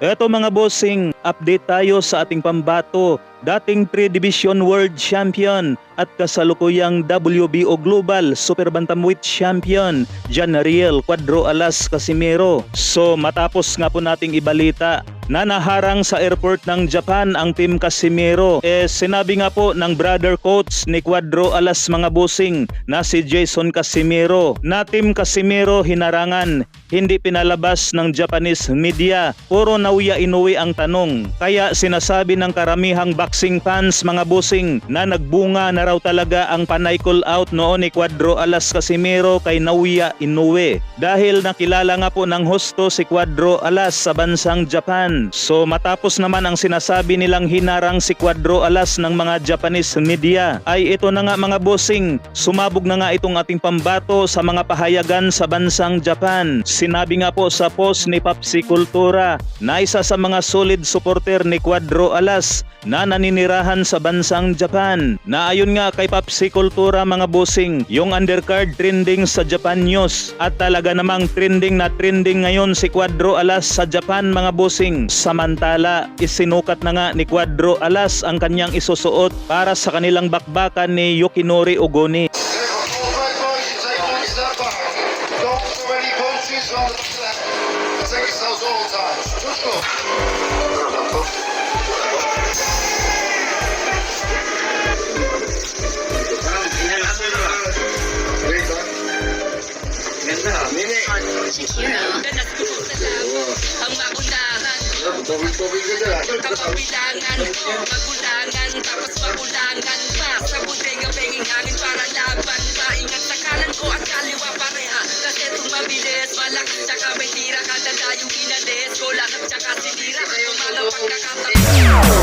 Eto mga bossing, update tayo sa ating pambato, dating 3 Division World Champion at kasalukuyang WBO Global Super Bantamweight Champion, Janariel Cuadro Alas Casimero. So matapos nga po nating ibalita na naharang sa airport ng Japan ang Team Casimero, sinabi nga po ng brother coach ni Cuadro Alas mga bossing na si Jason Casimero na Team Casimero hinarangan, hindi pinalabas ng Japanese media, puro nauya inuwi ang tanong. Kaya sinasabi ng karamihang boxing fans mga bossing na nagbunga na raw talaga ang panay call out noon ni Cuadro Alas Casimero kay nauya inuwi, dahil nakilala nga po ng husto si Cuadro Alas sa bansang Japan. So matapos naman ang sinasabi nilang hinarang si Cuadro Alas ng mga Japanese media, ay ito na nga mga bossing, sumabog na nga itong ating pambato sa mga pahayagan sa bansang Japan. Sinabi nga po sa post ni Papsi Kultura na isa sa mga solid supporter ni Cuadro Alas na naninirahan sa bansang Japan, na ayon nga kay Papsi Kultura mga bossing, yung undercard trending sa Japan News, at talaga namang trending na trending ngayon si Cuadro Alas sa Japan mga bossing. Samantala, isinukat na nga ni Cuadro Alas ang kanyang isusuot para sa kanilang bakbakan ni Yukinori Ogoni. Ang magulangan, kapabilangan ko, magulangan, tapos magulangan pa. Sa bodega penging hangin para laban pa. Ingat sa kanan ko at kaliwa pareha, kasi tumabilis, malaki tsaka may tira. Kada dayong inalis ko, lahat tsaka sinira, tumalang pagkakataon.